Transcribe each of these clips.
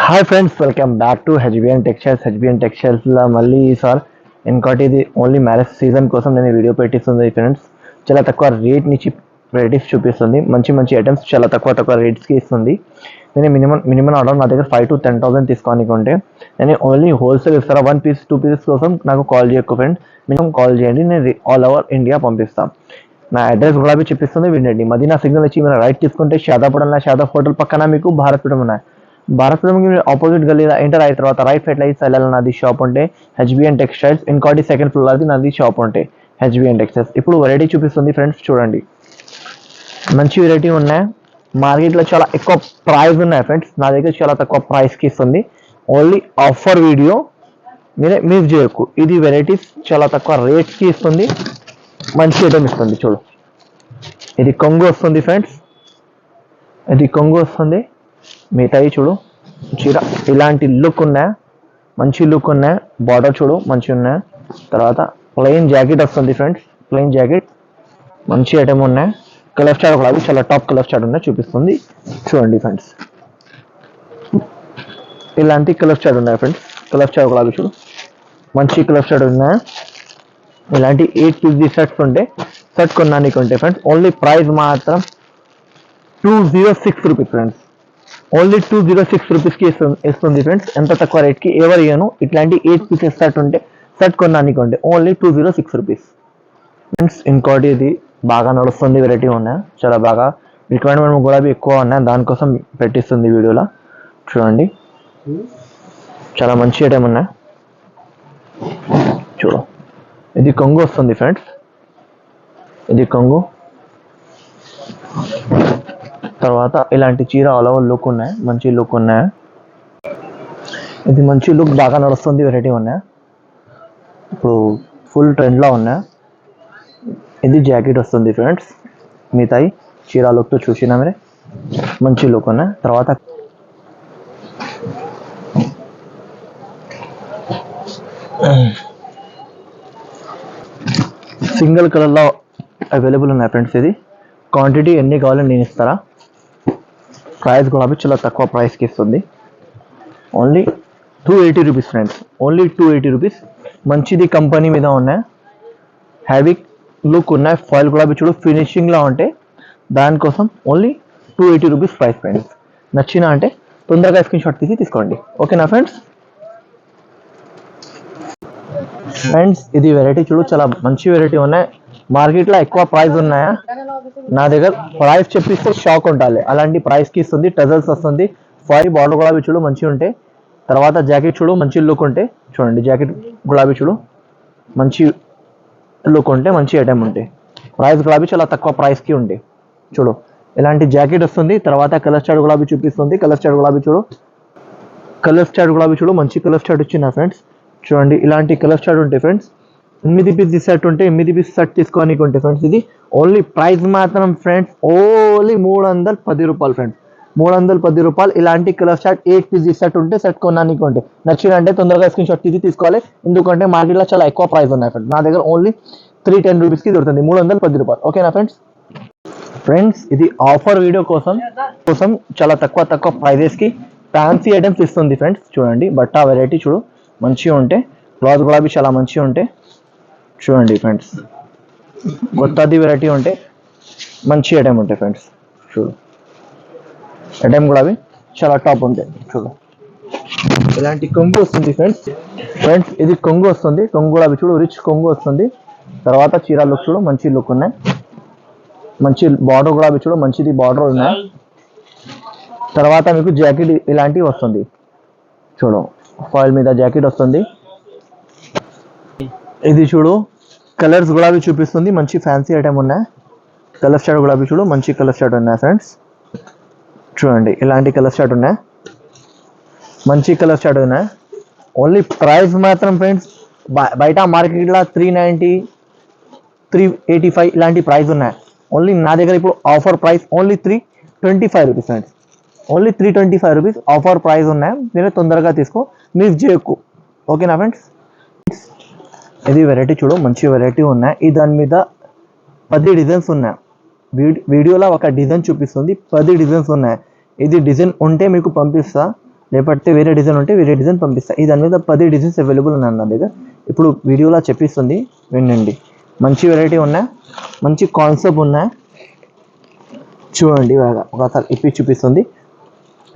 Hi friends, welcome back to HBN textiles. HBN టెక్స్టైల్స్లో మళ్ళీ ఈసారి ఇంకోటి ఇది ఓన్లీ మ్యారేజ్ సీజన్ కోసం నేను వీడియో పెట్టిస్తుంది ఫ్రెండ్స్. చాలా తక్కువ రేట్ నుంచి వెరైటీస్ చూపిస్తుంది. మంచి మంచి ఐటమ్స్ చాలా తక్కువ రేట్స్కి ఇస్తుంది. నేను మినిమం ఆర్డర్ నా దగ్గర 5,000 to 10,000 తీసుకోనికుంటే నేను ఓన్లీ హోల్సేల్ ఇస్తారా. 1 piece 2 pieces కోసం నాకు కాల్ చేయకు ఫ్రెండ్స్. మినిమం కాల్ చేయండి, నేను ఆల్ ఓవర్ ఇండియా పంపిస్తాను. నా అడ్రస్ కూడా చూపిస్తుంది, వినండి. మదీనా సిగ్నల్ వచ్చి మీరు రైట్ తీసుకుంటే షాదాబ్ హోటల్ పక్కన మీకు భారతపురం ఉన్నాయి. భారతపురంకి మీరు ఆపోజిట్ గల్లీలో ఎంటర్ అయిన తర్వాత రైట్ సైడ్ లైట్ సైడ్ నాది షాప్ ఉంటే హెచ్బిఎన్ టెక్స్టైల్స్. ఇంకోటి సెకండ్ ఫ్లోర్ అది నాది షాప్ ఉంటే హెచ్బిఎన్ టెక్స్టైల్స్. ఇప్పుడు వెరైటీ చూపిస్తుంది ఫ్రెండ్స్, చూడండి. మంచి వెరైటీ ఉన్నాయి. మార్కెట్లో చాలా ఎక్కువ ప్రైస్ ఉన్నాయి ఫ్రెండ్స్, నా దగ్గర చాలా తక్కువ ప్రైస్కి ఇస్తుంది. ఓన్లీ ఆఫర్ వీడియో, మీరే మిస్ చేయకు. ఇది వెరైటీస్ చాలా తక్కువ రేట్స్కి ఇస్తుంది. మంచి ఐటమ్ ఇస్తుంది. చూడు, ఇది కొంగు వస్తుంది ఫ్రెండ్స్, ఇది కొంగు వస్తుంది. మిగతాయి చూడు, చీర ఇలాంటి లుక్ ఉన్నాయి, మంచి లుక్ ఉన్నాయి. బార్డర్ చూడు మంచి ఉన్నాయి. తర్వాత ప్లెయిన్ జాకెట్ వస్తుంది ఫ్రెండ్స్, ప్లెయిన్ జాకెట్ మంచి ఐటమ్ ఉన్నాయి. కలర్ స్టార్ కూడా చాలా టాప్ కలర్ స్టార్ ఉన్నాయి, చూపిస్తుంది చూడండి ఫ్రెండ్స్. ఇలాంటి కలర్ స్టార్ ఉన్నాయి ఫ్రెండ్స్, కలర్ స్టార్ కూడా చూడు మంచి కలర్ స్టార్ ఉన్నాయి. ఇలాంటి 8 pieces సెట్స్ ఉంటే సెట్ కొన్నానికి ఉంటాయి ఫ్రెండ్స్. ఓన్లీ ప్రైస్ మాత్రం 206 రూపీస్ ఫ్రెండ్స్, ఓన్లీ 206 రూపీస్కి ఇస్తుంది ఫ్రెండ్స్. ఎంత తక్కువ రేట్కి ఎవరు ఇయ్యను. ఇట్లాంటి 8 pieces సెట్ ఉంటే సెట్ కొన్నానికి ఉంటే ఓన్లీ 206 రూపీస్ ఫ్రెండ్స్. ఇంకోటి ఇది బాగా నడుస్తుంది వెరైటీ ఉన్నాయి, చాలా బాగా రిక్వైర్మెంట్ కూడా ఎక్కువ ఉన్నాయి, దానికోసం పెట్టిస్తుంది వీడియోలో. చూడండి, చాలా మంచి ఐటమ్ ఉన్నాయి. చూడు, ఇది కొంగు వస్తుంది ఫ్రెండ్స్, ఇది కొంగు. తర్వాత ఇలాంటి చీర ఆల్ ఓవర్ లుక్ ఉన్నాయి, మంచి లుక్ ఉన్నాయి. ఇది మంచి లుక్ బాగా నడుస్తుంది వెరైటీ ఉన్నాయి, ఇప్పుడు ఫుల్ ట్రెండ్లో ఉన్నాయి. ఇది జాకెట్ వస్తుంది ఫ్రెండ్స్. మిగతాయి చీర లుక్తో చూసినా మీరే మంచి లుక్ ఉన్నాయి. తర్వాత సింగిల్ కలర్లో అవైలబుల్ ఉన్నాయి ఫ్రెండ్స్. ఇది క్వాంటిటీ ఎన్ని కావాలని నేను ఇస్తారా. ప్రైస్ కూడా చాలా తక్కువ ప్రైస్కి ఇస్తుంది. Only 280 rupees friends, only 280 rupees. మంచిది కంపెనీ మీద ఉన్నాయి, హ్యావీ లుక్ ఉన్నాయి. ఫాయిల్ కూడా చూడు ఫినిషింగ్లో ఉంటాయి, దానికోసం ఓన్లీ 280 రూపీస్ ప్రైస్ ఫ్రెండ్స్. నచ్చిన అంటే తొందరగా స్క్రీన్ షాట్ తీసి తీసుకోండి, ఓకేనా ఫ్రెండ్స్. ఫ్రెండ్స్ ఇది వెరైటీ చూడు, చాలా మంచి వెరైటీ ఉన్నాయి. మార్కెట్లో ఎక్కువ ప్రైస్ ఉన్నాయా, నా దగ్గర ప్రైస్ చెప్పిస్తే షాక్ ఉండాలి, అలాంటి ప్రైస్కి ఇస్తుంది. టజల్స్ వస్తుంది, ఫాయిల్ బార్డర్ గులాబీ చూడు మంచిగా ఉంటాయి. తర్వాత జాకెట్ చూడు మంచి లుక్ ఉంటాయి. చూడండి, జాకెట్ గులాబీ చూడు మంచి లుక్ ఉంటే మంచి ఐటమ్ ఉంటాయి. ప్రైస్ గులాబీ చాలా తక్కువ ప్రైస్కి ఉంటాయి. చూడు, ఇలాంటి జాకెట్ వస్తుంది. తర్వాత కలర్ స్టార్ట్ గులాబీ చూపిస్తుంది. కలర్ స్టార్ట్ గులాబీ చూడు, కలర్ స్టార్ట్ గులాబీ చూడు మంచి కలర్ స్టార్ట్ వచ్చింది ఫ్రెండ్స్. చూడండి, ఇలాంటి కలర్ స్టార్ట్ ఉంటాయి ఫ్రెండ్స్. 8 pieces సెట్ ఉంటే 8 pieces సెట్ తీసుకోనికి ఉంటాయి ఫ్రెండ్స్. ఇది ఓన్లీ ప్రైస్ మాత్రం ఫ్రెండ్స్ ఓన్లీ 310 రూపాయలు ఫ్రెండ్స్, 310 రూపాయలు. ఇలాంటి కలర్ స్టార్ట్ 8 pieces సెట్ ఉంటే సెట్ కొన్నానికి ఉంటాయి. నచ్చిందంటే తొందరగా స్క్రీన్ షాట్ తీసి తీసుకోవాలి, ఎందుకంటే మార్కెట్లో చాలా ఎక్కువ ప్రైస్ ఉన్నాయి ఫ్రెండ్స్. నా దగ్గర ఓన్లీ 310 రూపీస్కి దొరుకుతుంది, 310 రూపాయలు, ఓకేనా ఫ్రెండ్స్. ఫ్రెండ్స్ ఇది ఆఫర్ వీడియో కోసం చాలా తక్కువ ప్రైజెస్కి ఫ్యాన్సీ ఐటమ్స్ ఇస్తుంది ఫ్రెండ్స్. చూడండి, బట్ట వెరైటీ చూడు మంచిగా ఉంటాయి. క్లాత్ కూడా చాలా మంచిగా ఉంటాయి. చూడండి ఫ్రెండ్స్, కొత్తది వెరైటీ ఉంటే మంచి ఐటమ్ ఉంటాయి ఫ్రెండ్స్. చూడు, ఐటమ్ కూడా చాలా టాప్ ఉంటాయి. చూడు, ఇలాంటి కొంగు వస్తుంది ఫ్రెండ్స్. ఇది కొంగు వస్తుంది, కొంగు కూడా చూడు రిచ్ కొంగు వస్తుంది. తర్వాత చీర లుక్ చూడు మంచి లుక్ ఉన్నాయి. మంచి బార్డర్ కూడా చూడు మంచిది బార్డర్ ఉన్నాయి. తర్వాత మీకు జాకెట్ ఇలాంటివి వస్తుంది. చూడు, ఫాయిల్ మీద జాకెట్ వస్తుంది. ఇది చూడు, కలర్స్ గులాబీ చూపిస్తుంది, మంచి ఫ్యాన్సీ ఐటమ్ ఉన్నాయి. కలర్ స్టార్ట్ గులాబీ చూడు మంచి కలర్ స్టార్ట్ ఉన్నాయి ఫ్రెండ్స్. చూడండి, ఇలాంటి కలర్ స్టార్ట్ ఉన్నాయి, మంచి కలర్ స్టార్ట్ ఉన్నాయి. ఓన్లీ ప్రైస్ మాత్రం ఫ్రెండ్స్ బయట మార్కెట్లో 390 385 ఇలాంటి ప్రైస్ ఉన్నాయి. ఓన్లీ నా దగ్గర ఇప్పుడు offer price only 325 rupees friends, only 325 rupees offer price ఉన్నాయి. మీరు తొందరగా తీసుకో, మిస్ చేయకు, ఓకేనా ఫ్రెండ్స్. ఇది వెరైటీ చూడు మంచి వెరైటీ ఉన్నాయి. ఈ దాని మీద 10 డిజైన్స్ ఉన్నాయి. వీడియోలో ఒక డిజైన్ చూపిస్తుంది, 10 డిజైన్స్ ఉన్నాయి. ఇది డిజైన్ ఉంటే మీకు పంపిస్తా, రేపడితే వేరే డిజైన్ ఉంటే వేరే డిజైన్ పంపిస్తా. ఈ దాని మీద 10 డిజైన్స్ అవైలబుల్ ఉన్నాయి నా దగ్గర. ఇప్పుడు వీడియోలో చెప్పిస్తుంది వినండి. మంచి వెరైటీ ఉన్నాయి, మంచి కాన్సెప్ట్ ఉన్నాయి. చూడండి ఒకసారి ఇప్పి చూపిస్తుంది.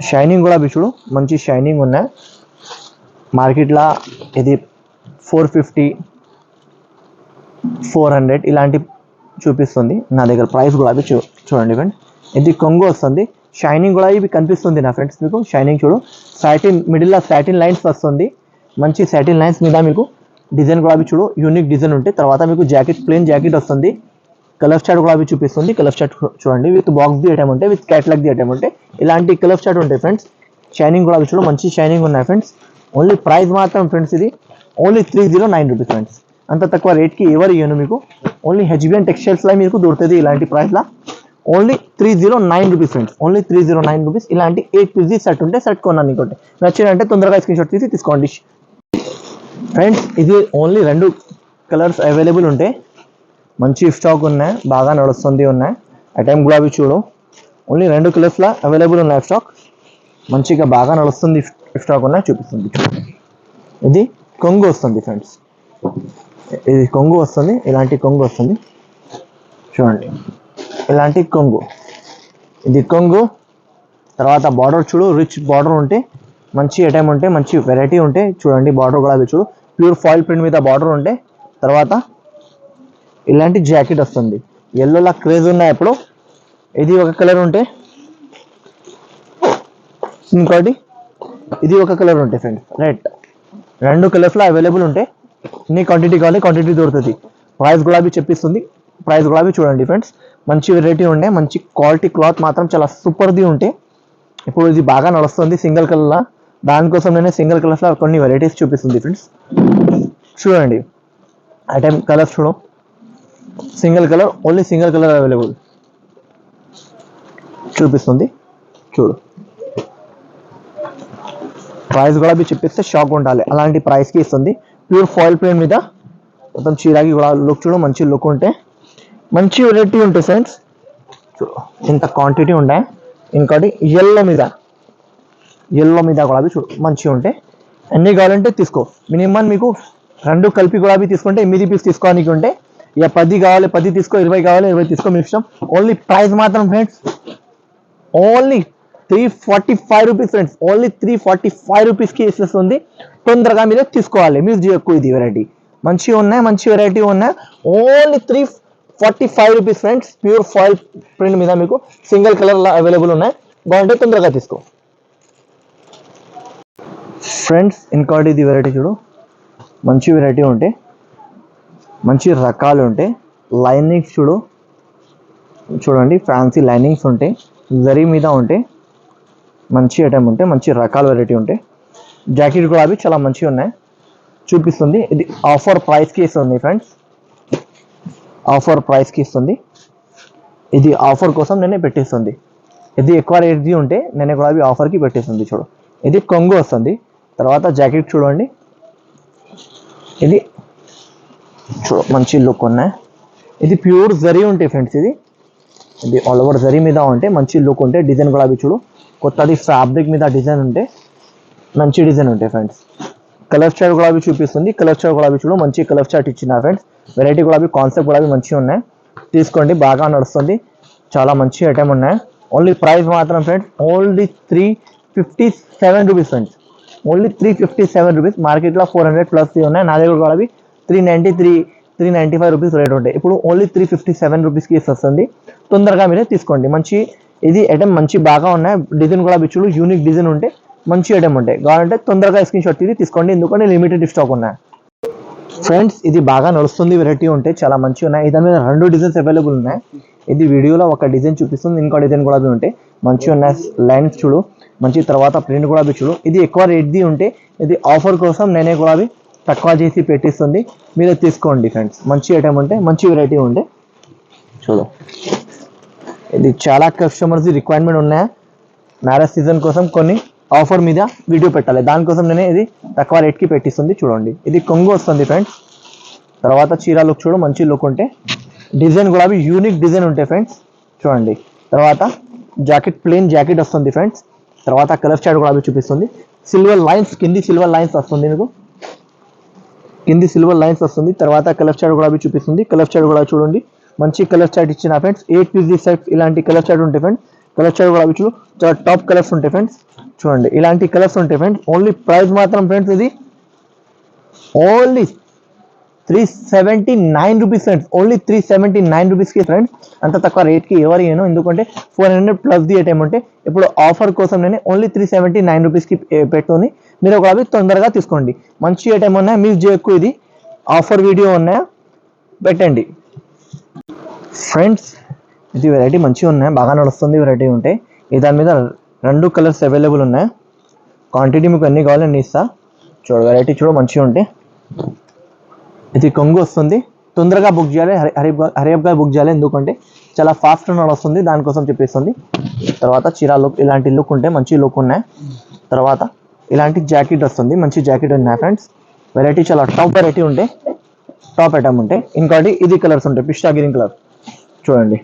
షైనింగ్ కూడా చూడు, మంచి షైనింగ్ ఉన్నాయి. మార్కెట్లో ఇది 450 400 ఇలాంటి చూపిస్తుంది. నా దగ్గర ప్రైస్ కూడా అవి చూడండి ఫ్రెండ్స్. ఇది కొంగు వస్తుంది, షైనింగ్ కూడా ఇవి కనిపిస్తుంది నా ఫ్రెండ్స్. మీకు షైనింగ్ చూడు, సాటిన్ మిడిల్లో సాటిన్ లైన్స్ వస్తుంది. మంచి సాటిన్ లైన్స్ మీద మీకు డిజైన్ కూడా చూడు, యూనిక్ డిజైన్ ఉంటే. తర్వాత మీకు జాకెట్ ప్లెయిన్ జాకెట్ వస్తుంది. కలర్ చార్ట్ కూడా అవి చూపిస్తుంది. కలర్ చార్ట్ చూడండి, విత్ బాక్స్ ది ఐటమ్ ఉంటే, విత్ క్యాటలాగ్ ది ఐటమ్ ఉంటే ఇలాంటి కలర్ చార్ట్ ఉంటాయి ఫ్రెండ్స్. షైనింగ్ కూడా అవి చూడు, మంచి షైనింగ్ ఉన్నాయి ఫ్రెండ్స్. ఓన్లీ ప్రైస్ మాత్రం ఫ్రెండ్స్ ఇది ఓన్లీ 309 రూపీస్ ఫ్రెండ్స్. అంత తక్కువ రేట్కి ఎవరు ఇవ్వను మీకు. ఓన్లీ హెచ్బిఎన్ టెక్స్టైల్స్లో మీకు దొరుకుతుంది ఇలాంటి ప్రైస్లో. Only 309 rupees friends, only 309 rupees. ఇలాంటి 8 పీసీ సెట్ ఉంటే సెట్ కొన్నాను ఇంకోటి. నచ్చిందంటే తొందరగా స్క్రీన్ షాట్ తీసి తీసుకోండి ఫ్రెండ్స్. ఇది ఓన్లీ 2 కలర్స్ అవైలబుల్ ఉంటాయి. మంచి స్టాక్ ఉన్నాయి, బాగా నడుస్తుంది ఉన్నాయి. ఐటమ్ కూడా అవి చూడు, ఓన్లీ 2 కలర్స్లో అవైలబుల్ ఉన్నాయి స్టాక్. మంచిగా బాగా నడుస్తుంది స్టాక్ ఉన్నాయి, చూపిస్తుంది. ఇది కొంగు వస్తుంది ఫ్రెండ్స్, ఇది కొంగు వస్తుంది. ఇలాంటి కొంగు వస్తుంది చూడండి, ఇలాంటి కొంగు. ఇది కొంగు. తర్వాత బార్డర్ చూడు, రిచ్ బార్డర్ ఉంటే, మంచి ఐటమ్ ఉంటే, మంచి వెరైటీ ఉంటే చూడండి. బార్డర్ కూడా చూడు, ప్యూర్ ఫాయిల్ ప్రింట్ మీద బార్డర్ ఉంటే. తర్వాత ఇలాంటి జాకెట్ వస్తుంది. ఎల్లోలా క్రేజ్ ఉన్నాయి ఇప్పుడు. ఇది ఒక కలర్ ఉంటే, ఇంకోటి ఇది ఒక కలర్ ఉంటాయి ఫ్రెండ్స్. రెడ్ 2 కలర్స్లో అవైలబుల్ ఉంటాయి. ఎన్ని క్వాంటిటీ కావాలి క్వాంటిటీ దొరుకుతుంది. ప్రైస్ కూడా చెప్పిస్తుంది. ప్రైస్ కూడా చూడండి ఫ్రెండ్స్. మంచి వెరైటీ ఉండే, మంచి క్వాలిటీ క్లాత్ మాత్రం చాలా సూపర్ది ఉంటే. ఇప్పుడు ఇది బాగా నడుస్తుంది సింగిల్ కలర్లో. దానికోసం నేను సింగిల్ కలర్స్లో కొన్ని వెరైటీస్ చూపిస్తుంది ఫ్రెండ్స్. చూడండి ఐటమ్ కలర్స్ చూడు, single colour, only single colour available చూపిస్తుంది చూడు. ప్రైస్ కూడా చెప్పిస్తే షాక్ ఉండాలి, అలాంటి ప్రైస్కి ఇస్తుంది. ప్యూర్ ఫాయిల్ ప్రింట్ మీద మొత్తం చీరాకి కూడా లుక్ చూడు, మంచి లుక్ ఉంటే, మంచి వెరైటీ ఉంటాయి ఫ్రెండ్స్. చూడు ఇంత క్వాంటిటీ ఉంటాయి. ఇంకోటి ఎల్లో మీద కూడా చూడు, మంచిగా ఉంటాయి. అన్నీ కావాలంటే తీసుకో. మినిమం మీకు 2 కలిపి కూడా తీసుకుంటే 8 పీస్ తీసుకోవడానికి ఉంటే, ఇక 10 కావాలి 10 తీసుకో, 20 కావాలి 20 తీసుకో, మీ ఇష్టం. ఓన్లీ ప్రైస్ మాత్రం friends only 345 rupees friends. Only 345 రూపీస్కి ఇస్తుంది. తొందరగా మీరే తీసుకోవాలి, మీరు ఎక్కువ. ఇది వెరైటీ మంచిగా ఉన్నాయి, మంచి వెరైటీ ఉన్నాయి. Only 345 rupees friends. Pure foil print మీద మీకు సింగిల్ కలర్లో అవైలబుల్ ఉన్నాయి. బాగుంటే తొందరగా తీసుకో ఫ్రెండ్స్. ఇంకోటి ఇది వెరైటీ చూడు, మంచి వెరైటీ ఉంటే, మంచి రకాలు ఉంటాయి. లైనింగ్స్ చూడండి, ఫ్యాన్సీ లైనింగ్స్ ఉంటాయి, జరీ మీద ఉంటాయి. మంచి ఐటమ్ ఉంటాయి, మంచి రకాల వెరైటీ ఉంటాయి. జాకెట్ కూడా అవి చాలా మంచిగా ఉన్నాయి, చూపిస్తుంది. ఇది ఆఫర్ ప్రైస్కి ఇస్తుంది ఫ్రెండ్స్, ఆఫర్ ప్రైస్కి ఇస్తుంది. ఇది ఆఫర్ కోసం నేనే పెట్టిస్తుంది. ఇది ఎక్కువ రేట్ది ఉంటే నేనే కూడా అవి ఆఫర్కి పెట్టిస్తుంది. చూడు ఇది కొంగు వస్తుంది. తర్వాత జాకెట్ చూడండి, ఇది చూడు మంచి లుక్ ఉన్నాయి. ఇది ప్యూర్ జరీ ఉంటాయి ఫ్రెండ్స్. ఇది ఆల్ ఓవర్ జరీ మీద ఉంటే మంచి లుక్ ఉంటే. డిజైన్ కూడా అవి చూడు, కొత్తది ఫ్యాబ్రిక్ మీద డిజైన్ ఉంటే మంచి డిజైన్ ఉంటాయి ఫ్రెండ్స్. కలర్ చార్ట్ కూడా అవి చూపిస్తుంది. కలర్ చార్ట్ కూడా అవి చూడు, మంచి కలర్ చార్ట్ ఇచ్చిన ఫ్రెండ్స్. వెరైటీ కూడా అవి కాన్సెప్ట్ కూడా అవి మంచిగా ఉన్నాయి, తీసుకోండి. బాగా నడుస్తుంది, చాలా మంచి ఐటమ్ ఉన్నాయి. ఓన్లీ ప్రైస్ మాత్రం friends only 357 rupees friends. Only 357 rupees. మార్కెట్లో 400+ ఉన్నాయి. నా దగ్గర కూడా అవి 395 రూపీస్ రేట్ ఉంటాయి. ఇప్పుడు ఓన్లీ 357 రూపీస్కి వస్తుంది. తొందరగా మీరే తీసుకోండి. మంచి ఇది ఐటమ్ మంచి బాగా ఉన్నాయి. డిజైన్ కూడా అవి చూడు, యూనిక్ డిజైన్ ఉంటే, మంచి ఐటమ్ ఉంటాయి. కావాలంటే తొందరగా స్క్రీన్ షాట్ తీసుకోండి, ఎందుకంటే లిమిటెడ్ స్టాక్ ఉన్నాయి ఫ్రెండ్స్. ఇది బాగా నడుస్తుంది, వెరైటీ ఉంటే చాలా మంచిగా ఉన్నాయి. దాని మీద 2 డిజైన్స్ అవైలబుల్ ఉన్నాయి. ఇది వీడియోలో ఒక డిజైన్ చూపిస్తుంది, ఇంకో డిజైన్ కూడా అవి ఉంటాయి, మంచిగా ఉన్నాయి. లైన్స్ చూడు మంచి. తర్వాత ప్రింట్ కూడా అవి చూడు. ఇది ఎక్కువ రేట్ది ఉంటే, ఇది ఆఫర్ కోసం నేనే కూడా అవి తక్కువ చేసి పెట్టిస్తుంది, మీరు తీసుకోండి ఫ్రెండ్స్. మంచి ఐటమ్ ఉంటే, మంచి వెరైటీ ఉంటే చూడు. ఇది చాలా కస్టమర్స్ రిక్వైర్మెంట్ ఉన్నాయి. మ్యారేజ్ సీజన్ కోసం కొన్ని ఆఫర్ మీద వీడియో పెట్టాలి, దానికోసం నేను ఇది తక్కువ రేట్కి పెట్టిస్తుంది. చూడండి ఇది కొంగు వస్తుంది ఫ్రెండ్స్. తర్వాత చీర లుక్ చూడు, మంచి లుక్ ఉంటే. డిజైన్ కూడా అవి యూనిక్ డిజైన్ ఉంటాయి ఫ్రెండ్స్, చూడండి. తర్వాత జాకెట్ ప్లెయిన్ జాకెట్ వస్తుంది ఫ్రెండ్స్. తర్వాత కలర్ చార్ట్ కూడా అవి చూపిస్తుంది. సిల్వర్ లైన్స్, కింది సిల్వర్ లైన్స్ వస్తుంది మీకు, కింది సిల్వర్ లైన్స్ వస్తుంది. తర్వాత కలర్ చార్ట్ కూడా చూపిస్తుంది. కలర్ చార్ట్ కూడా చూడండి, మంచి కలర్ చార్ట్ ఇచ్చిన ఫ్రెండ్స్. 8 పీస్ సెట్స్ ఇలాంటి కలర్ చార్ట్ ఉంటాయి ఫ్రెండ్స్. కలర్ చార్ట్ కూడా చూడు, చాలా టాప్ కలర్స్ ఉంటాయి ఫ్రెండ్స్. చూడండి ఇలాంటి కలర్స్ ఉంటాయి ఫ్రెండ్స్. ఓన్లీ ప్రైస్ మాత్రం ఫ్రెండ్స్ ఇది ఓన్లీ 379 రూపీస్ ఫ్రెండ్స్. ఓన్లీ 379 రూపీస్కి ఫ్రెండ్స్. అంత తక్కువ రేట్కి ఎవరు ఇయ్యను, ఎందుకంటే 400 ప్లస్ ది ఐటమ్ ఉంటే ఇప్పుడు ఆఫర్ కోసం నేను ఓన్లీ 379 రూపీస్కి పెట్టుకొని మీరు ఒక అవి తొందరగా తీసుకోండి. మంచి ఐటమ్ ఉన్నాయి, మిస్ చేయకు. ఇది ఆఫర్ వీడియో ఉన్నాయా పెట్టండి ఫ్రెండ్స్. ఇది వెరైటీ మంచిగా ఉన్నాయి, బాగా నడుస్తుంది వెరైటీ ఉంటాయి. ఈ దాని మీద 2 కలర్స్ అవైలబుల్ ఉన్నాయి. క్వాంటిటీ మీకు ఎన్ని కావాలి అన్ని ఇస్తా. చూడు వెరైటీ చూడు మంచిగా ఉంటాయి. ఇది కొంగు వస్తుంది, తొందరగా బుక్ చేయాలి, హరియప్గా బుక్ చేయాలి, ఎందుకంటే చాలా ఫాస్ట్ నడుస్తుంది, దానికోసం చెప్పేస్తుంది. తర్వాత చీరా లుక్, ఇలాంటి లుక్ ఉంటాయి, మంచి లుక్ ఉన్నాయి. తర్వాత ఇలాంటి జాకెట్ వస్తుంది, మంచి జాకెట్ ఉన్నాయి ఫ్రెండ్స్. వెరైటీ చాలా టాప్ వెరైటీ ఉంటాయి, టాప్ ఐటమ్ ఉంటాయి. ఇంకోటి ఇది కలర్స్ ఉంటాయి, పిస్టా గ్రీన్ కలర్ చూడండి,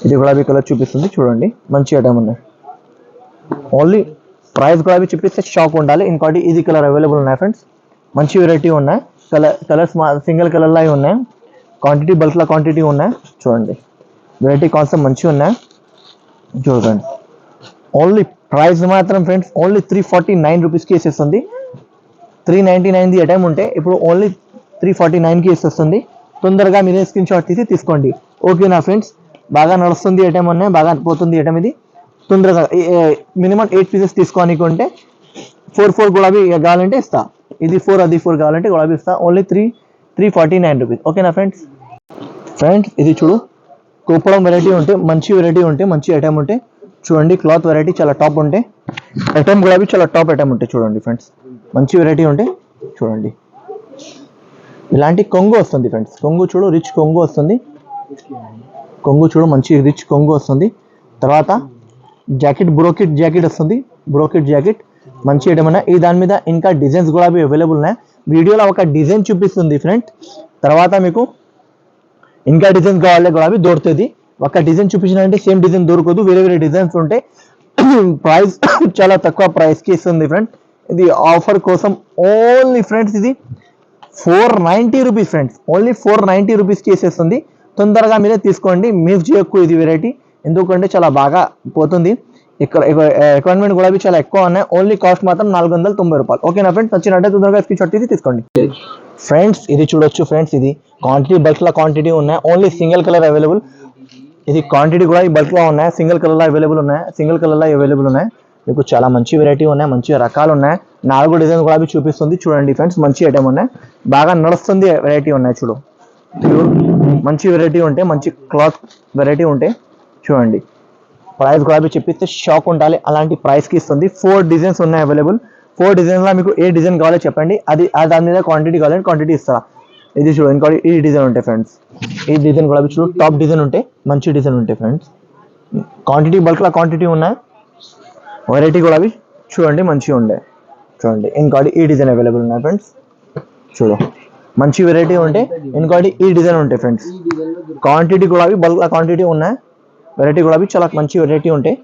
ఇది గులాబీ కలర్ చూపిస్తుంది చూడండి, మంచి ఐటమ్ ఉన్నాయి. ఓన్లీ ప్రైస్ గులాబీ చూపిస్తే షాక్ ఉండాలి. ఇంకోటి ఇది కలర్ అవైలబుల్ ఉన్నాయి ఫ్రెండ్స్, మంచి వెరైటీ ఉన్నాయి. కలర్స్ సింగిల్ కలర్లో ఉన్నాయి, క్వాంటిటీ బల్క్లో క్వాంటిటీ ఉన్నాయి. చూడండి వెరైటీ కాన్సెప్ట్ మంచిగా ఉన్నాయి చూడండి. ఓన్లీ ప్రైస్ మాత్రం ఫ్రెండ్స్ ఓన్లీ 349 రూపీస్కి వేసేస్తుంది. 399ది ఐటమ్ ఉంటే ఇప్పుడు ఓన్లీ 349కి వేసేస్తుంది. తొందరగా మీరే స్క్రీన్ షాట్ తీసి తీసుకోండి, ఓకేనా ఫ్రెండ్స్. బాగా నడుస్తుంది ఐటమ్ ఉన్నాయి, బాగా పోతుంది ఐటమ్. ఇది తొందరగా మినిమం 8 పీసెస్ తీసుకోనికుంటే 4 గులాబీ కావాలంటే ఇస్తా. ఇది 4 అది 4 కావాలంటే గులాబీ ఇస్తా. ఓన్లీ 349 రూపీస్, ఓకేనా ఫ్రెండ్స్. ఇది చూడు, కోపడం వెరైటీ ఉంటే, మంచి వెరైటీ ఉంటే, మంచి ఐటమ్ ఉంటే చూడండి. క్లాత్ వెరైటీ చాలా టాప్ ఉంటే, ఐటమ్ గులాబీ చాలా టాప్ ఐటమ్ ఉంటాయి చూడండి ఫ్రెండ్స్. మంచి వెరైటీ ఉంటే చూడండి. ఇలాంటి కొంగు వస్తుంది ఫ్రెండ్స్, కొంగు చూడు, రిచ్ కొంగు వస్తుంది. కొంగు చూడు, మంచి రిచ్ కొంగు వస్తుంది. తర్వాత జాకెట్, బ్రోకెట్ జాకెట్ వస్తుంది, బ్రోకెట్ జాకెట్ మంచి ఐటమ్ ఉన్నాయి. ఈ దాని మీద ఇంకా డిజైన్స్ కూడా అవైలబుల్ ఉన్నాయి. వీడియోలో ఒక డిజైన్ చూపిస్తుంది ఫ్రెండ్, తర్వాత మీకు ఇంకా డిజైన్స్ కావాలి కూడా దొరుకుతుంది. ఒక డిజైన్ చూపించినంటే సేమ్ డిజైన్ దొరకదు, వేరే వేరే డిజైన్స్ ఉంటాయి. ప్రైస్ చాలా తక్కువ ప్రైస్కి ఇస్తుంది ఫ్రెండ్. ఇది ఆఫర్ కోసం ఓన్లీ ఫ్రెండ్స్ ఇది 490 రూపీస్ ఫ్రెండ్స్. ఓన్లీ 490 రూపీస్కి వేసేస్తుంది. తొందరగా మీరే తీసుకోండి, మిస్ చేయకు ఇది వెరైటీ, ఎందుకంటే చాలా బాగా పోతుంది. ఇక్కడ రిక్వైర్మెంట్ కూడా చాలా ఎక్కువ ఉన్నాయి. ఓన్లీ కాస్ట్ మాత్రం 490 రూపాయలు, ఓకేనా ఫ్రెండ్స్. నచ్చినట్టే తొందరగా స్క్రీన్ షాట్ తీసి తీసుకోండి ఫ్రెండ్స్. ఇది చూడొచ్చు ఫ్రెండ్స్, ఇది క్వాంటిటీ బల్క్లో క్వాంటిటీ ఉన్నాయి. Only single colour available. ఇది క్వాంటిటీ కూడా ఈ బల్క్లో ఉన్నాయి, సింగిల్ కలర్లో అవైలబుల్ ఉన్నాయి, సింగిల్ కలర్లో అవైలబుల్ ఉన్నాయి. మీకు చాలా మంచి వెరైటీ ఉన్నాయి, మంచి రకాలు ఉన్నాయి. 4 డిజైన్ కూడా చూపిస్తుంది చూడండి ఫ్రెండ్స్. మంచి ఐటమ్ ఉన్నాయి, బాగా నడుస్తుంది వెరైటీ ఉన్నాయి. చూడు మంచి వెరైటీ ఉంటే, మంచి క్లాత్ వెరైటీ ఉంటే చూడండి. ప్రైస్ కూడా చెప్పిస్తే షాక్ ఉండాలి, అలాంటి ప్రైస్కి ఇస్తుంది. 4 డిజైన్స్ ఉన్నాయి అవైలబుల్. 4 డిజైన్లో మీకు ఏ డిజైన్ కావాలో చెప్పండి, అది దాని మీద క్వాంటిటీ కావాలంటే క్వాంటిటీ ఇస్తా. ఇది చూడు, ఇంకోటి ఈ డిజైన్ ఉంటాయి ఫ్రెండ్స్. ఈ డిజైన్ కూడా చూడు, టాప్ డిజైన్ ఉంటాయి, మంచి డిజైన్ ఉంటాయి ఫ్రెండ్స్. క్వాంటిటీ బల్క్లో క్వాంటిటీ ఉన్నాయి, వెరైటీ కూడా చూడండి మంచిగా ఉండే చూడండి. ఇంకోటి ఈ డిజైన్ అవైలబుల్ ఉన్నాయి ఫ్రెండ్స్. చూడు మంచి వెరైటీ ఉంటే, ఇంకోటి ఈ డిజైన్ ఉంటాయి ఫ్రెండ్స్. క్వాంటిటీ కూడా బల్క్లో క్వాంటిటీ ఉన్నాయి, వెరైటీ కూడా చాలా మంచి వెరైటీ ఉంటాయి.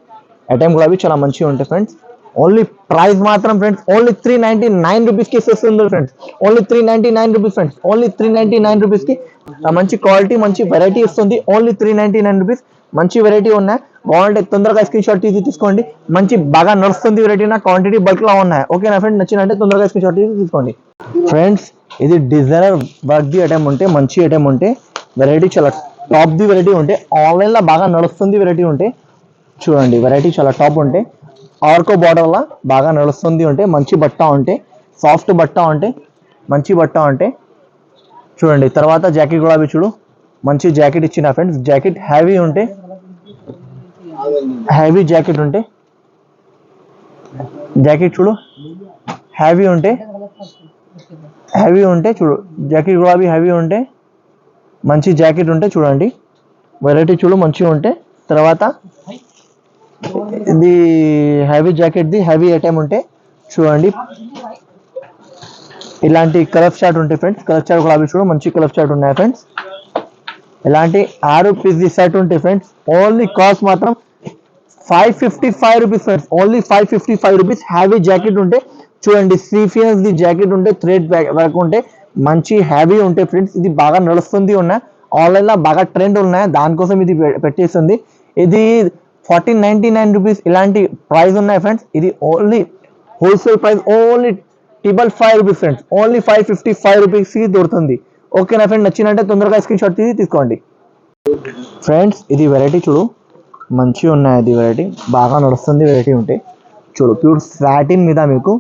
ఐటమ్ కూడా చాలా మంచిగా ఉంటాయి ఫ్రెండ్స్. ఓన్లీ ప్రైస్ మాత్రం ఫ్రెండ్స్ ఓన్లీ 399 రూపీస్కి ఇస్తుంది friends. Only 399 rupees friends. Only 399 రూపీస్కి మంచి క్వాలిటీ, మంచి వెరైటీ ఇస్తుంది. Only 399 rupees. మంచి వెరైటీ ఉన్నాయి, బాగుంటే తొందరగా స్క్రీన్ షాట్ తీసి తీసుకోండి. మంచి బాగా నడుస్తుంది వెరైటీ, నా క్వాంటిటీ బల్క్లో ఉన్నాయి, ఓకేనా ఫ్రెండ్స్. నచ్చినట్టే తొందరగా స్క్రీన్ షాట్ తీసి తీసుకోండి ఫ్రెండ్స్. ఇది డిజైనర్ వర్క్ది ఐటమ్ ఉంటే, మంచి ఐటమ్ ఉంటే, వెరైటీ చాలా టాప్ది వెరైటీ ఉంటే, ఆన్లైన్లో బాగా నడుస్తుంది వెరైటీ ఉంటే చూడండి. వెరైటీ చాలా టాప్ ఉంటే, ఆర్కో బార్డర్లో బాగా నడుస్తుంది ఉంటే, మంచి బట్ట ఉంటే, సాఫ్ట్ బట్ట ఉంటే, మంచి బట్ట ఉంటే చూడండి. తర్వాత జాకెట్ కూడా చూడు, మంచి జాకెట్ ఇచ్చిన ఫ్రెండ్స్. జాకెట్ హ్యావీ ఉంటే, హ్యావీ జాకెట్ ఉంటే, జాకెట్ చూడు హ్యావీ ఉంటే, హ్యావీ ఉంటే చూడు, జాకెట్ కూడా హ్యావీ ఉంటే, మంచి జాకెట్ ఉంటే చూడండి. వెరైటీ చూడు మంచిగా ఉంటే. తర్వాత ఇది హ్యావీ జాకెట్ది హ్యావీ ఐటమ్ ఉంటే చూడండి. ఇలాంటి కలర్ చార్ట్ ఉంటాయి ఫ్రెండ్స్. కలర్ చార్ట్ కూడా చూడు, మంచి కలర్ చార్ట్ ఉన్నాయి ఫ్రెండ్స్. ఇలాంటి 6 పీస్ సెట్ ఉంటాయి ఫ్రెండ్స్. ఓన్లీ కాస్ట్ మాత్రం 555 rupees friends, only 555 rupees. Heavy jacket ఉంటే చూడండి, శ్రీఫియన్స్ ది జాకెట్ ఉంటే థ్రెడ్ వర్క్ ఉంటే మంచి హ్యావీ ఉంటాయి ఫ్రెండ్స్. ఇది బాగా నడుస్తుంది ఉన్నాయి, ఆన్లైన్లో బాగా ట్రెండ్ ఉన్నాయి, దానికోసం ఇది పెట్టేస్తుంది. ఇది 1499 రూపీస్ ఇలాంటి ప్రైస్ ఉన్నాయి ఫ్రెండ్స్. ఇది only wholesale price only 555 rupees friends, only 555 రూపీస్కి దొరుకుతుంది. ఓకేనా ఫ్రెండ్, నచ్చినట్టే తొందరగా స్క్రీన్ షాట్ తీసుకోండి ఫ్రెండ్స్. ఇది వెరైటీ చూడు, మంచిగా ఉన్నాయి. అది వెరైటీ బాగా నడుస్తుంది వెరైటీ ఉంటే చూడు. ప్యూర్ సాటిన్ మీద మీకు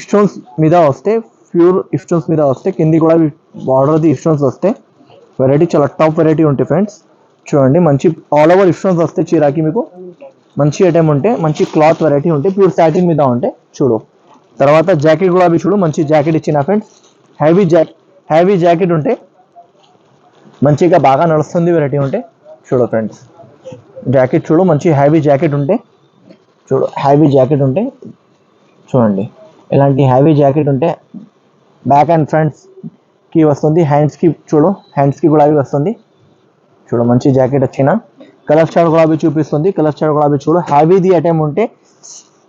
స్టోన్స్ మీద వస్తే, ప్యూర్ స్టోన్స్ మీద వస్తే, కింది కూడా బార్డర్ది స్టోన్స్ వస్తే వెరైటీ చాలా టాప్ వెరైటీ ఉంటాయి ఫ్రెండ్స్. చూడండి, మంచి ఆల్ ఓవర్ స్టోన్స్ వస్తాయి చీరాకి. మీకు మంచి ఐటమ్ ఉంటే, మంచి క్లాత్ వెరైటీ ఉంటే, ప్యూర్ సాటిన్ మీద ఉంటే చూడు. తర్వాత జాకెట్ కూడా చూడు, మంచి జాకెట్ ఇచ్చిన ఫ్రెండ్స్. హ్యావీ జాకెట్ ఉంటే మంచిగా బాగా నడుస్తుంది వెరైటీ ఉంటే చూడు ఫ్రెండ్స్. జాకెట్ చూడు, మంచి హ్యావీ జాకెట్ ఉంటే చూడు. హ్యావీ జాకెట్ ఉంటే చూడండి, ఇలాంటి హ్యావీ జాకెట్ ఉంటే బ్యాక్ అండ్ ఫ్రంట్స్కి వస్తుంది. హ్యాండ్స్కి చూడు, హ్యాండ్స్కి కూడా వస్తుంది చూడు. మంచి జాకెట్ వచ్చిన కలర్ చార్ట్ కూడా చూపిస్తుంది. కలర్ చార్ట్ కూడా చూడు. హ్యావీది ఐటమ్ ఉంటే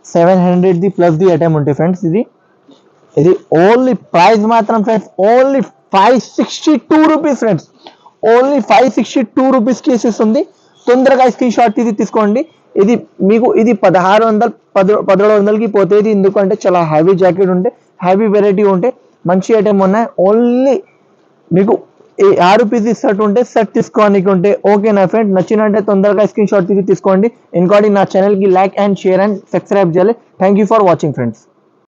700ది ప్లస్ది ఐటమ్ ఉంటే ఫ్రెండ్స్. ఇది ఓన్లీ ప్రైస్ మాత్రం friends, only 562 rupees friends, only 562 రూపీస్కి ఇస్తుంది. తొందరగా స్క్రీన్ షాట్ తీసుకోండి. ఇది మీకు ఇది 1600-1700కి పోతుంది. ఎందుకంటే చాలా హ్యావీ జాకెట్ ఉంటే, హ్యావీ వెరైటీ ఉంటే, మంచి ఐటమ్ ఉన్నాయి. ఓన్లీ మీకు 6 రూపీస్ సెట్ ఉంటే సెట్ తీసుకోనికి ఉంటే. ఓకేనా ఫ్రెండ్, నచ్చినట్టే తొందరగా స్క్రీన్ షాట్ తీసుకోండి. ఇంకోటి నా ఛానల్కి like and share and subscribe చేయాలి. Thank you for watching friends.